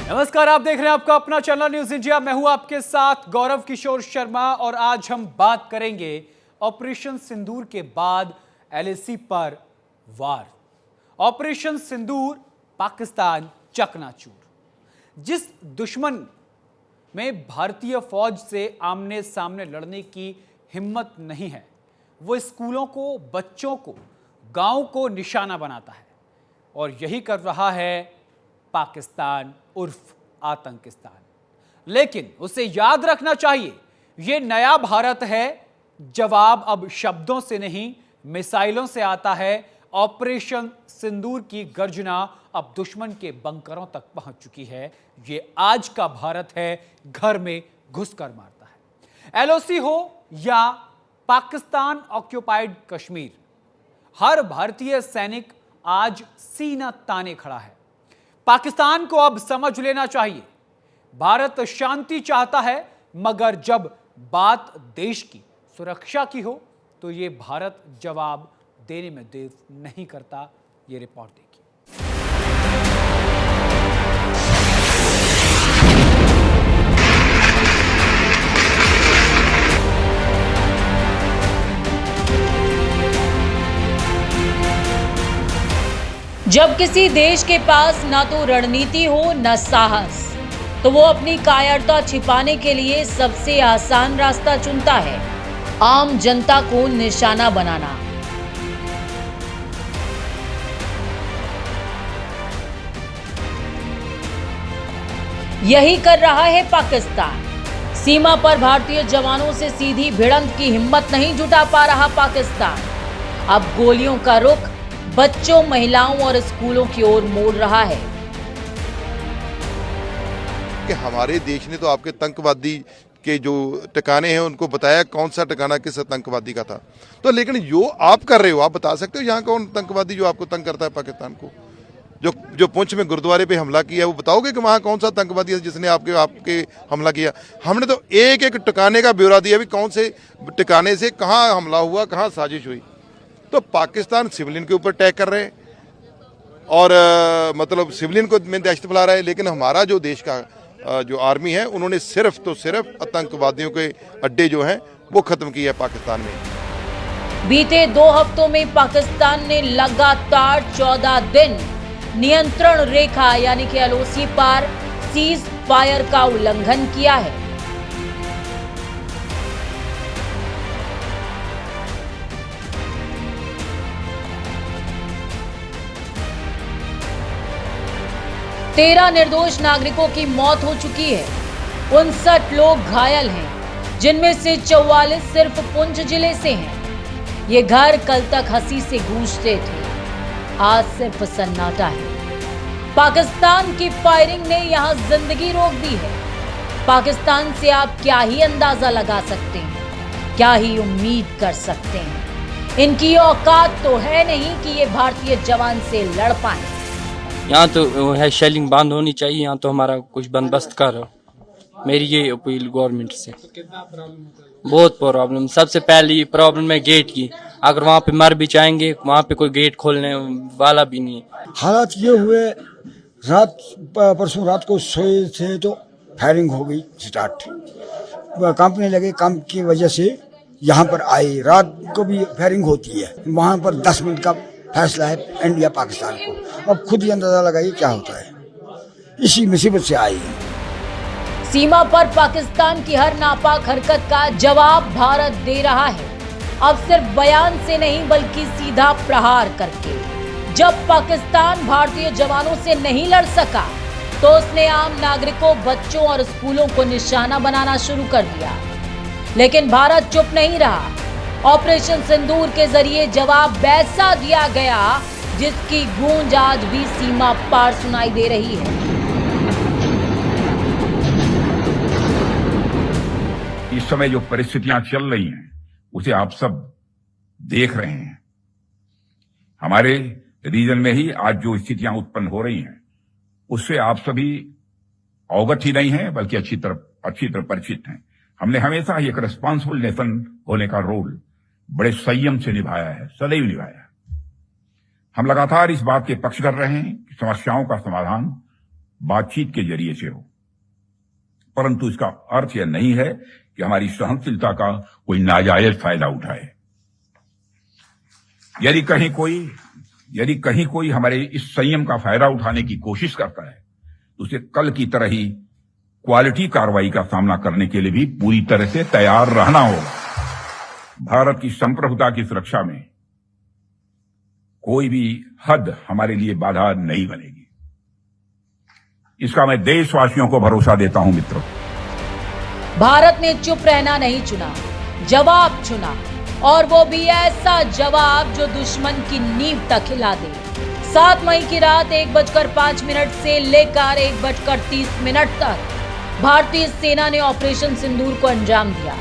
नमस्कार, आप देख रहे हैं आपका अपना चैनल न्यूज इंडिया। मैं हूं आपके साथ गौरव किशोर शर्मा और आज हम बात करेंगे ऑपरेशन सिंदूर के बाद एलएसी पर वार। ऑपरेशन सिंदूर, पाकिस्तान चकनाचूर। जिस दुश्मन में भारतीय फौज से आमने सामने लड़ने की हिम्मत नहीं है, वो स्कूलों को, बच्चों को, गांव को निशाना बनाता है और यही कर रहा है पाकिस्तान उर्फ आतंकिस्तान। लेकिन उसे याद रखना चाहिए, यह नया भारत है। जवाब अब शब्दों से नहीं, मिसाइलों से आता है। ऑपरेशन सिंदूर की गर्जना अब दुश्मन के बंकरों तक पहुंच चुकी है। यह आज का भारत है, घर में घुसकर मारता है। एलओसी हो या पाकिस्तान ऑक्युपाइड कश्मीर, हर भारतीय सैनिक आज सीना ताने खड़ा है। पाकिस्तान को अब समझ लेना चाहिए, भारत शांति चाहता है, मगर जब बात देश की सुरक्षा की हो तो यह भारत जवाब देने में देर नहीं करता। यह रिपोर्ट देखिए। जब किसी देश के पास ना तो रणनीति हो न साहस, तो वो अपनी कायरता छिपाने के लिए सबसे आसान रास्ता चुनता है, आम जनता को निशाना बनाना। यही कर रहा है पाकिस्तान। सीमा पर भारतीय जवानों से सीधी भिड़ंत की हिम्मत नहीं जुटा पा रहा पाकिस्तान। अब गोलियों का रुख बच्चों, महिलाओं और स्कूलों की ओर मोड़ रहा है। कि हमारे देश ने तो आपके आतंकवादी के जो ठिकाने हैं उनको बताया कौन सा ठिकाना किस आतंकवादी का था। तो लेकिन जो आप कर रहे हो, आप बता सकते हो यहाँ कौन आतंकवादी जो आपको तंग करता है पाकिस्तान को? जो पुंछ में गुरुद्वारे पे हमला किया, वो बताओगे कि वहाँ कौन सा आतंकवादी है जिसने आपके हमला किया? हमने तो एक एक ठिकाने का ब्यौरा दिया भी कौन से ठिकाने से कहाँ हमला हुआ, कहाँ साजिश हुई। तो पाकिस्तान सिविलियन के ऊपर अटैक कर रहे हैं और मतलब सिविलियन को में दहशत फैला रहा है। लेकिन हमारा जो देश का जो आर्मी है, उन्होंने सिर्फ तो सिर्फ आतंकवादियों के अड्डे जो हैं वो खत्म किए हैं पाकिस्तान में। बीते 2 हफ्तों में पाकिस्तान ने लगातार 14 दिन नियंत्रण रेखा यानी कि एलओसी पर सीज फायर का उल्लंघन किया है। तेरह निर्दोष नागरिकों की मौत हो चुकी है, 59 लोग घायल हैं, जिनमें से 44 सिर्फ पुंछ जिले से हैं। ये घर कल तक हंसी से गूंजते थे, आज सिर्फ सन्नाटा है। पाकिस्तान की फायरिंग ने यहां जिंदगी रोक दी है। पाकिस्तान से आप क्या ही अंदाजा लगा सकते हैं, क्या ही उम्मीद कर सकते हैं। इनकी औकात तो है नहीं कि ये भारतीय जवान से लड़ पाए। यहाँ तो है शेलिंग बंद होनी चाहिए, यहाँ तो हमारा कुछ बंदोबस्त करो। मेरी ये अपील गवर्नमेंट से। बहुत प्रॉब्लम, सबसे पहली प्रॉब्लम है गेट की। अगर वहाँ पे मर भी जाएंगे, वहाँ पे कोई गेट खोलने वाला भी नहीं। हालात ये हुए, परसों रात को सोए थे तो फायरिंग हो गई स्टार्ट। कांपने लगे, काम की वजह से यहाँ पर आए। रात को भी फायरिंग होती है, वहाँ पर 10 मिनट का फैसला है इंडिया पाकिस्तान को। अब खुद ही अंदाजा लगाइए क्या होता है। इसी मुसीबत से आई है। सीमा पर पाकिस्तान की हर नापाक हरकत का जवाब भारत दे रहा है, अब सिर्फ बयान से नहीं बल्कि सीधा प्रहार करके। जब पाकिस्तान भारतीय जवानों से नहीं लड़ सका तो उसने आम नागरिकों, बच्चों और स्कूलों को निशाना बनाना शुरू कर दिया। लेकिन भारत चुप नहीं रहा। ऑपरेशन सिंदूर के जरिए जवाब वैसा दिया गया जिसकी गूंज आज भी सीमा पार सुनाई दे रही है। इस समय जो परिस्थितियां चल रही हैं उसे आप सब देख रहे हैं। हमारे रीजन में ही आज जो स्थितियां उत्पन्न हो रही हैं उससे आप सभी अवगत ही नहीं हैं, बल्कि अच्छी तरह परिचित हैं। हमने हमेशा एक रिस्पांसिबल नेशन होने का रोल बड़े संयम से निभाया है, सदैव निभाया है। हम लगातार इस बात के पक्ष कर रहे हैं कि समस्याओं का समाधान बातचीत के जरिए से हो, परंतु इसका अर्थ यह नहीं है कि हमारी सहनशीलता का कोई नाजायज फायदा उठाए। यदि कहीं कोई हमारे इस संयम का फायदा उठाने की कोशिश करता है तो उसे कल की तरह ही क्वालिटी कार्रवाई का सामना करने के लिए भी पूरी तरह से तैयार रहना होगा। भारत की संप्रभुता की सुरक्षा में कोई भी हद हमारे लिए बाधा नहीं बनेगी, इसका मैं देशवासियों को भरोसा देता हूं। मित्रों, भारत ने चुप रहना नहीं चुना, जवाब चुना, और वो भी ऐसा जवाब जो दुश्मन की नींव तक हिला दे। 7 मई की रात 1:05 से लेकर 1:30 तक भारतीय सेना ने ऑपरेशन सिंदूर को अंजाम दिया।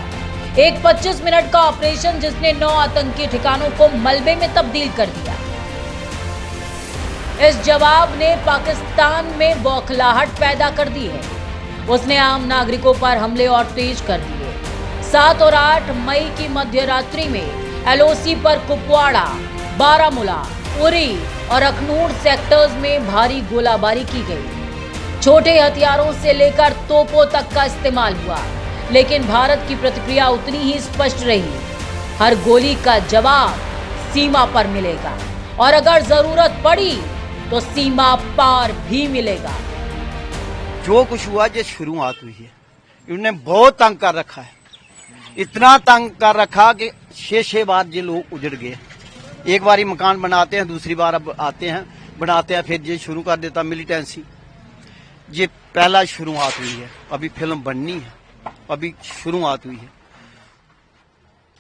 एक 25 मिनट का ऑपरेशन जिसने 9 आतंकी ठिकानों को मलबे में तब्दील कर दिया। इस जवाब ने पाकिस्तान में बौखलाहट पैदा कर दी है। उसने आम नागरिकों पर हमले और तेज कर दिए। 7 और 8 मई की मध्य रात्रि में एलओसी पर कुपवाड़ा, बारामूला, उरी और अखनूर सेक्टर्स में भारी गोलाबारी की गई। छोटे हथियारों से लेकर तोपों तक का इस्तेमाल हुआ, लेकिन भारत की प्रतिक्रिया उतनी ही स्पष्ट रही। हर गोली का जवाब सीमा पर मिलेगा और अगर जरूरत पड़ी तो सीमा पार भी मिलेगा। जो कुछ हुआ ये शुरुआत हुई है। इन्होंने बहुत तंग कर रखा है, इतना तंग कर रखा कि 6 बार ये लोग उजड़ गए। एक बार ही मकान बनाते हैं, दूसरी बार अब आते हैं बनाते हैं, फिर ये शुरू कर देता मिलिटेंसी। ये पहला शुरुआत हुई है, अभी फिल्म बननी है, अभी शुरुआत हुई है।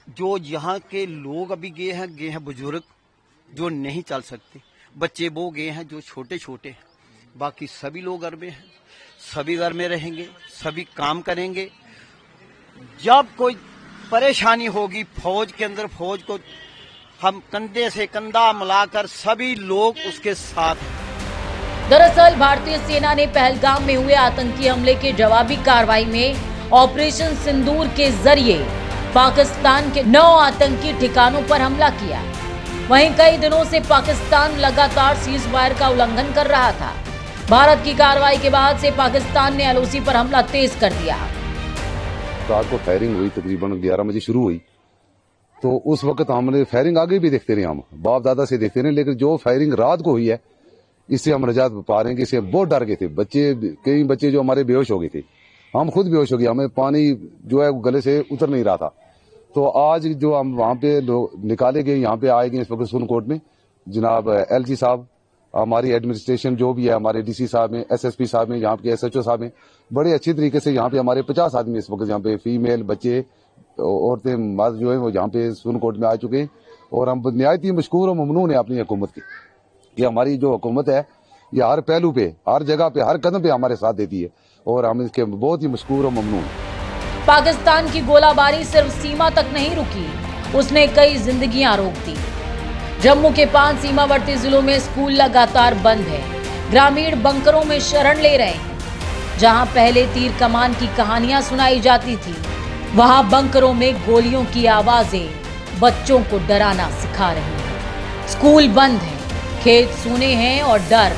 जो यहाँ के लोग अभी गए हैं बुजुर्ग जो नहीं चल सकते, बच्चे वो गए हैं जो छोटे छोटे हैं, बाकी सभी लोग घर में हैं, सभी घर में रहेंगे, सभी काम करेंगे। जब कोई परेशानी होगी फौज के अंदर, फौज को हम कंधे से कंधा मिलाकर सभी लोग उसके साथ हैं। दरअसल भारतीय सेना ने पहलगाम में हुए आतंकी हमले के जवाबी कार्रवाई में ऑपरेशन सिंदूर के जरिए पाकिस्तान के 9 आतंकी ठिकानों पर हमला किया। वहीं कई दिनों से पाकिस्तान लगातार सीज फायर का उल्लंघन कर रहा था। भारत की कार्रवाई के बाद से पाकिस्तान ने एलओसी पर हमला तेज कर दिया। रात को फायरिंग हुई, तकरीबन 11 बजे शुरू हुई, तो उस वक्त हमने फायरिंग आगे भी देखते रहे, हम बाप दादा से देखते रहे, लेकिन जो फायरिंग रात को हुई है इससे हम रजात पा रहे हैं कि इससे बहुत डर गए थे बच्चे। कई बच्चे जो हमारे बेहोश हो गए थे, हम खुद बेहोश हो गए, हमें पानी जो है गले से उतर नहीं रहा था। तो आज जो हम वहाँ पे निकाले गए, यहाँ पे आए गए इस वक्त सुनकोट में, जनाब एलजी साहब, हमारी एडमिनिस्ट्रेशन जो भी है, हमारे डीसी साहब हैं, एसएसपी साहब हैं, यहाँ के एसएचओ साहब हैं, बड़े अच्छी तरीके से यहाँ पे हमारे 50 आदमी इस वक्त यहाँ पे फीमेल, बच्चे, औरतें, मर्द जो है वो यहाँ पे सुनकोट में आ चुके हैं। और हम निहायत ही मशकूर और ममनून है अपनी हुकूमत की कि हमारी जो हुकूमत है ये हर पहलू पे, हर जगह पे, हर कदम पे हमारे साथ देती है और हम इसके बहुत ही मशकूर और ममनून। पाकिस्तान की गोलाबारी सिर्फ सीमा तक नहीं रुकी, उसने कई जिंदगियां रोक दी। जम्मू के 5 सीमावर्ती जिलों में स्कूल लगातार बंद है, ग्रामीण बंकरों में शरण ले रहे हैं। जहां पहले तीर कमान की कहानियां सुनाई जाती थी, वहां बंकरों में गोलियों की आवाजें बच्चों को डराना सिखा रही हैं। स्कूल बंद है, खेत सूने हैं और डर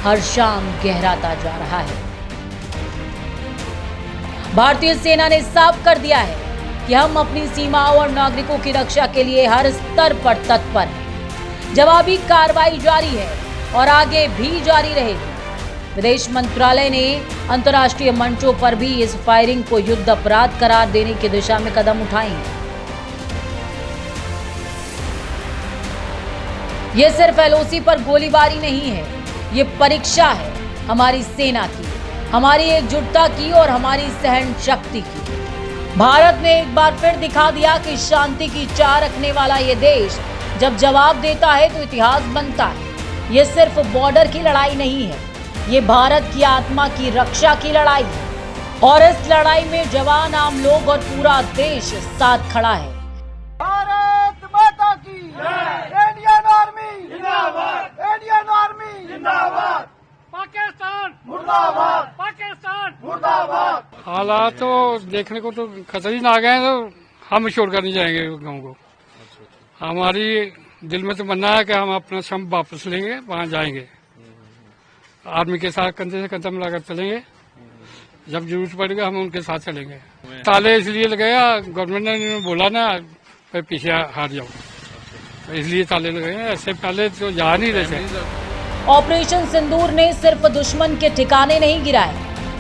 हर शाम गहराता जा रहा है। भारतीय सेना ने साफ कर दिया है कि हम अपनी सीमाओं और नागरिकों की रक्षा के लिए हर स्तर पर तत्पर हैं। जवाबी कार्रवाई जारी है और आगे भी जारी रहेगी। विदेश मंत्रालय ने अंतर्राष्ट्रीय मंचों पर भी इस फायरिंग को युद्ध अपराध करार देने की दिशा में कदम उठाए हैं। ये सिर्फ एलओसी पर गोलीबारी नहीं है, ये परीक्षा है हमारी सेना की, हमारी एकजुटता की और हमारी सहन शक्ति की। भारत ने एक बार फिर दिखा दिया कि शांति की चाह रखने वाला ये देश जब जवाब देता है तो इतिहास बनता है। ये सिर्फ बॉर्डर की लड़ाई नहीं है, ये भारत की आत्मा की रक्षा की लड़ाई है और इस लड़ाई में जवान, आम लोग और पूरा देश साथ खड़ा है। भारत माता की इंडियन आर्मी जिंदाबाद, इंडियन आर्मी जिंदाबाद, पाकिस्तान मुर्दाबाद, पाकिस्तान मुर्दाबाद। हालात तो देखने को तो खतरनाक आ गए, तो हम छोड़कर नहीं जाएंगे गाँव को। हमारी दिल में तो बनना है कि हम अपना सम वापस लेंगे, वहाँ जाएंगे। आर्मी के साथ कंधे से कंधा मिलाकर चलेंगे। जब जरूरत पड़ेगा हम उनके साथ चलेंगे। ताले इसलिए लगाया, गवर्नमेंट ने बोला ना भाई पीछे हार जाओ, इसलिए ताले लगाए। ऐसे पहले तो जा नहीं रहे थे। ऑपरेशन सिंदूर ने सिर्फ दुश्मन के ठिकाने नहीं गिराए,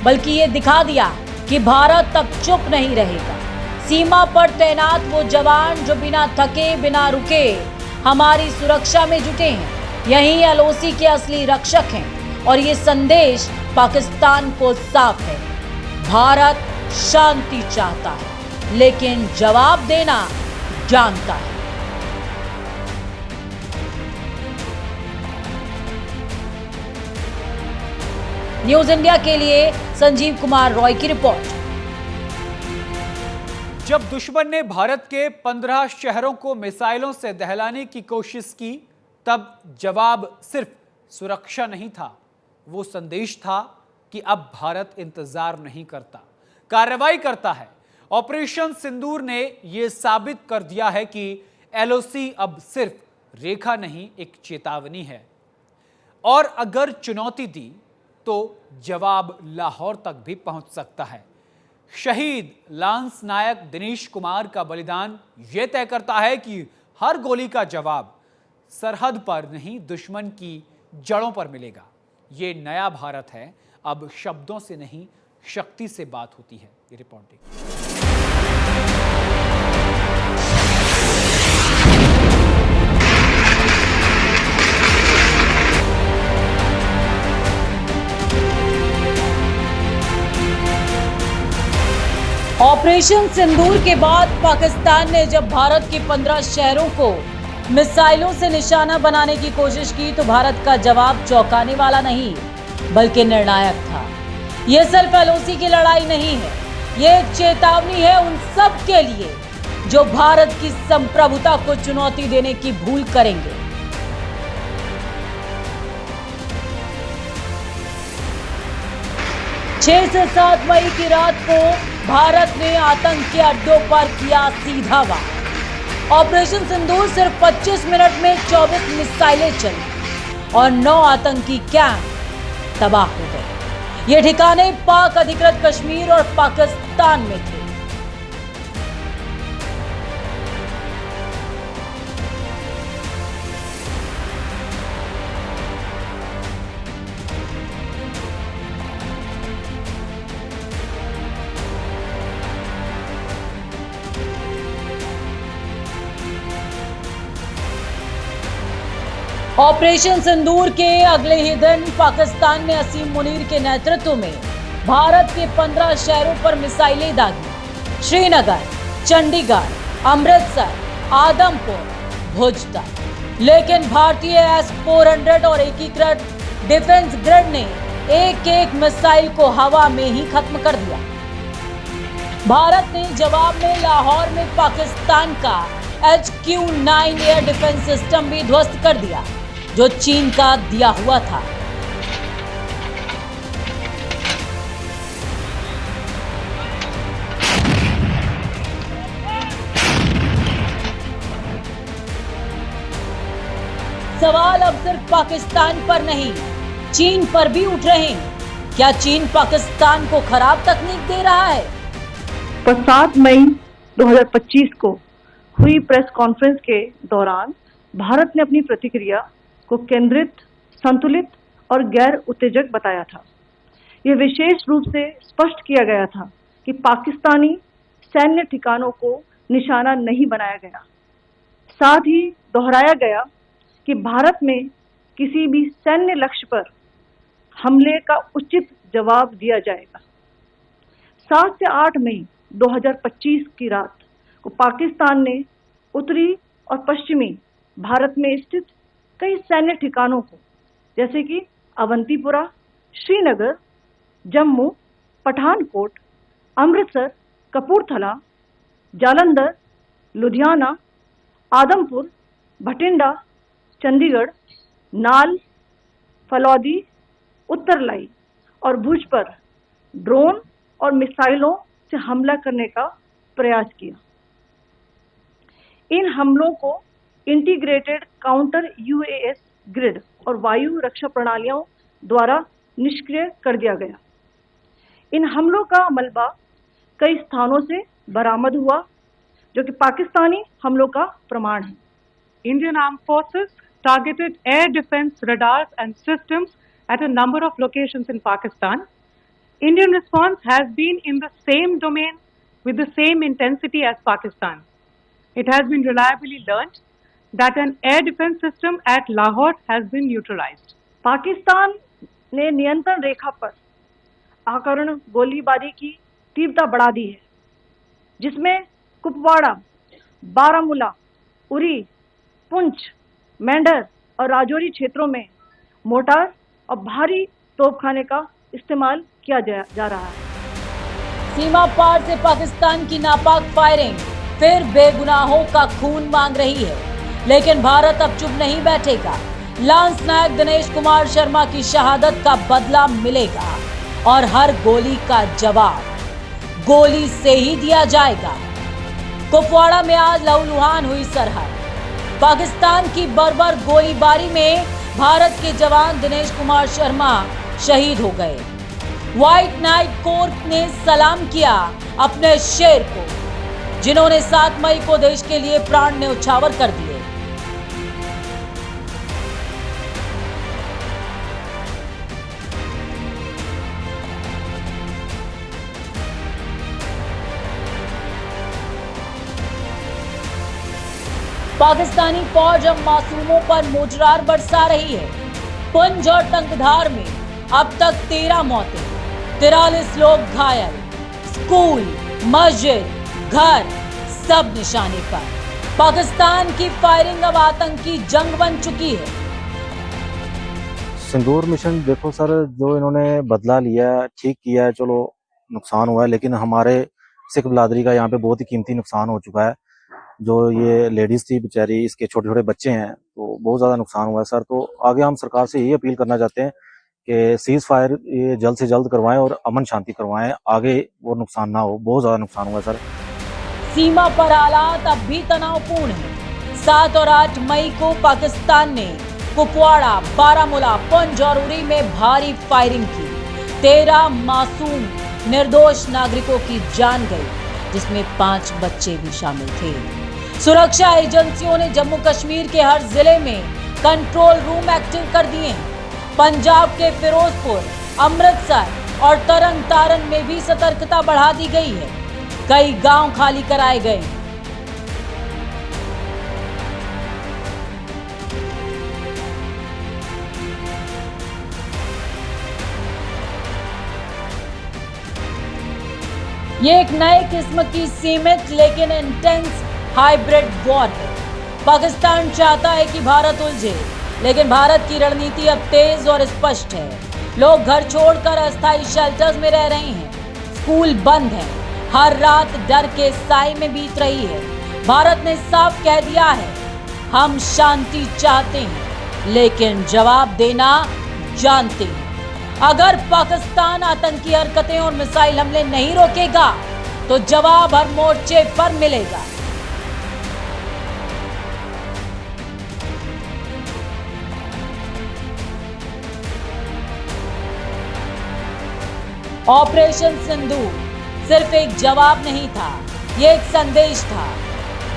बल्कि ये दिखा दिया कि भारत अब चुप नहीं रहेगा। सीमा पर तैनात वो जवान जो बिना थके बिना रुके हमारी सुरक्षा में जुटे हैं, यही एलओसी के असली रक्षक हैं। और ये संदेश पाकिस्तान को साफ है, भारत शांति चाहता है लेकिन जवाब देना जानता है। न्यूज इंडिया के लिए संजीव कुमार रॉय की रिपोर्ट। जब दुश्मन ने भारत के 15 शहरों को मिसाइलों से दहलाने की कोशिश की, तब जवाब सिर्फ सुरक्षा नहीं था, वो संदेश था कि अब भारत इंतजार नहीं करता, कार्रवाई करता है। ऑपरेशन सिंदूर ने यह साबित कर दिया है कि एलओसी अब सिर्फ रेखा नहीं, एक चेतावनी है। और अगर चुनौती दी तो जवाब लाहौर तक भी पहुंच सकता है। शहीद लांस नायक दिनेश कुमार का बलिदान यह तय करता है कि हर गोली का जवाब सरहद पर नहीं, दुश्मन की जड़ों पर मिलेगा। ये नया भारत है, अब शब्दों से नहीं शक्ति से बात होती है। ये रिपोर्ट देखिए। ऑपरेशन सिंदूर के बाद पाकिस्तान ने जब भारत के 15 शहरों को मिसाइलों से निशाना बनाने की कोशिश की तो भारत का जवाब चौंकाने वाला नहीं बल्कि निर्णायक था। यह सिर्फ एलओसी की लड़ाई नहीं है, यह एक चेतावनी है उन सब के लिए जो भारत की संप्रभुता को चुनौती देने की भूल करेंगे। छह से 7 मई की रात को भारत ने आतंक के अड्डों पर किया सीधा वार। ऑपरेशन सिंदूर सिर्फ 25 मिनट में 24 मिसाइलें चली और 9 आतंकी कैंप तबाह हो गए। ये ठिकाने पाक अधिकृत कश्मीर और पाकिस्तान में थे। ऑपरेशन सिंदूर के अगले ही दिन पाकिस्तान ने असीम मुनीर के नेतृत्व में भारत के 15 शहरों पर मिसाइलें दागी। श्रीनगर, चंडीगढ़, अमृतसर, आदमपुर, भुज तक। लेकिन भारतीय S-400 और एकीकृत डिफेंस ग्रिड ने एक एक मिसाइल को हवा में ही खत्म कर दिया। भारत ने जवाब में लाहौर में पाकिस्तान का HQ-9 एयर डिफेंस सिस्टम भी ध्वस्त कर दिया जो चीन का दिया हुआ था। सवाल अब सिर्फ पाकिस्तान पर नहीं, चीन पर भी उठ रहे हैं। क्या चीन पाकिस्तान को खराब तकनीक दे रहा है? 7 मई 2025 को हुई प्रेस कॉन्फ्रेंस के दौरान भारत ने अपनी प्रतिक्रिया को केंद्रित, संतुलित और गैर उत्तेजक बताया था। यह विशेष रूप से स्पष्ट किया गया था कि पाकिस्तानी सैन्य ठिकानों को निशाना नहीं बनाया गया। साथ ही दोहराया गया कि भारत में किसी भी सैन्य लक्ष्य पर हमले का उचित जवाब दिया जाएगा। 7 से 8 मई 2025 की रात को पाकिस्तान ने उत्तरी और पश्चिमी भारत में स्थित कई सैन्य ठिकानों को जैसे कि अवंतीपुरा, श्रीनगर, जम्मू, पठानकोट, अमृतसर, कपूरथला, जालंधर, लुधियाना, आदमपुर, भटिंडा, चंडीगढ़, नाल, फलौदी, उत्तरलाई और भुज पर ड्रोन और मिसाइलों से हमला करने का प्रयास किया। इन हमलों को इंटीग्रेटेड काउंटर UAS ग्रिड और वायु रक्षा प्रणालियों द्वारा निष्क्रिय कर दिया गया। इन हमलों का मलबा कई स्थानों से बरामद हुआ, जो कि पाकिस्तानी हमलों का प्रमाण है। Indian Armed Forces targeted air defense radars and systems at a number of locations in Pakistan. Indian response has been in the same domain with the same intensity as Pakistan. It has been reliably learnt that an air defense system at Lahore has been neutralized. Pakistan ने नियंत्रण रेखा पर आकरण गोलीबारी की तीव्रता बढ़ा दी है, जिसमें कुपवाड़ा, बारामूला, उरी, पुंछ, मेंढर और राजौरी क्षेत्रों में मोर्टार और भारी तोपखाने का इस्तेमाल किया जा रहा है। सीमा पार से पाकिस्तान की नापाक फायरिंग फिर बेगुनाहों का खून मांग रही है, लेकिन भारत अब चुप नहीं बैठेगा। लांस नायक दिनेश कुमार शर्मा की शहादत का बदला मिलेगा और हर गोली का जवाब गोली से ही दिया जाएगा। कुपवाड़ा में आज लहूलुहान हुई सरहद। पाकिस्तान की बर्बर गोलीबारी में भारत के जवान दिनेश कुमार शर्मा शहीद हो गए। व्हाइट नाइट कोर ने सलाम किया अपने शेर को, जिन्होंने 7 मई को देश के लिए प्राण न्यौछावर कर दिए। पाकिस्तानी फौज अब मासूमों पर मोजरार बरसा रही है। पुंछ और टंकधार में अब तक 13 मौतें, 43 लोग घायल। स्कूल, मस्जिद, घर सब निशाने पर। पाकिस्तान की फायरिंग अब आतंकी जंग बन चुकी है। सिंदूर मिशन देखो सर, जो इन्होंने बदला लिया ठीक किया है, चलो नुकसान हुआ है, लेकिन हमारे सिख बिरादरी का यहाँ पे बहुत ही कीमती नुकसान हो चुका है। जो ये लेडीज थी बेचारी, इसके छोटे छोटे बच्चे हैं, तो बहुत ज्यादा नुकसान हुआ है सर। तो आगे हम सरकार से यही अपील करना चाहते हैं कि सीज फायर ये जल्द से जल्द करवाएं और अमन शांति करवाएं, आगे वो नुकसान ना हो। बहुत ज्यादा नुकसान हुआ है सर। सीमा पर हालात अब भी तनावपूर्ण है। 7 और 8 मई को पाकिस्तान ने कुपवाड़ा, बारामूला, पुंछ और उरी में भारी फायरिंग की। 13 मासूम निर्दोष नागरिकों की जान गई, जिसमें 5 बच्चे भी शामिल थे। सुरक्षा एजेंसियों ने जम्मू कश्मीर के हर जिले में कंट्रोल रूम एक्टिव कर दिए हैं। पंजाब के फिरोजपुर, अमृतसर और तरन तारन में भी सतर्कता बढ़ा दी गई है। कई गांव खाली कराए गए। ये एक नए किस्म की सीमित लेकिन इंटेंस हाइब्रिड वॉर है। पाकिस्तान चाहता है कि भारत उलझे, लेकिन भारत की रणनीति अब तेज और स्पष्ट है। लोग घर छोड़कर अस्थायी शेल्टर्स में रह रहे हैं। स्कूल बंद है। हर रात डर के साए में बीत रही है। भारत ने साफ कह दिया है, हम शांति चाहते हैं, लेकिन जवाब देना जानते हैं। अगर पाकिस्तान आतंकी हरकतें और मिसाइल हमले नहीं रोकेगा, तो जवाब हर मोर्चे पर मिलेगा। ऑपरेशन सिंदूर सिर्फ एक जवाब नहीं था, ये एक संदेश था।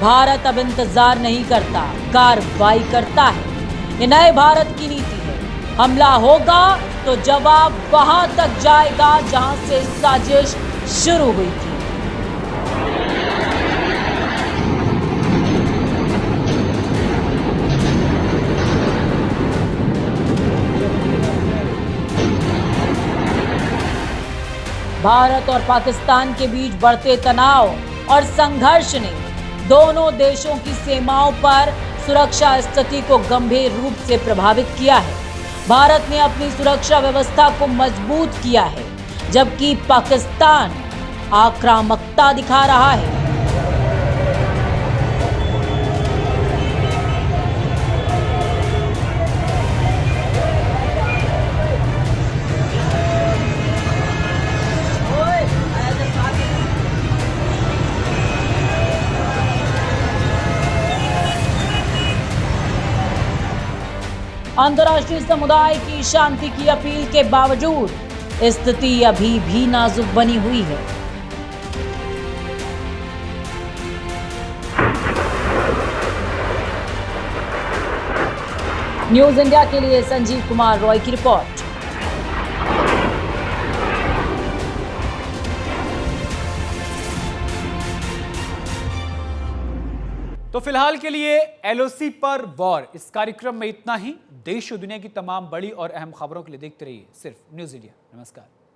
भारत अब इंतजार नहीं करता, कार्रवाई करता है। ये नए भारत की नीति है। हमला होगा तो जवाब वहां तक जाएगा जहां से साजिश शुरू हुई थी। भारत और पाकिस्तान के बीच बढ़ते तनाव और संघर्ष ने दोनों देशों की सीमाओं पर सुरक्षा स्थिति को गंभीर रूप से प्रभावित किया है। भारत ने अपनी सुरक्षा व्यवस्था को मजबूत किया है, जबकि पाकिस्तान आक्रामकता दिखा रहा है। अंतर्राष्ट्रीय समुदाय की शांति की अपील के बावजूद स्थिति अभी भी नाजुक बनी हुई है। न्यूज इंडिया के लिए संजीव कुमार रॉय की रिपोर्ट। तो फिलहाल के लिए एलओसी पर वॉर इस कार्यक्रम में इतना ही। देश और दुनिया की तमाम बड़ी और अहम खबरों के लिए देखते रहिए सिर्फ न्यूज इंडिया। नमस्कार।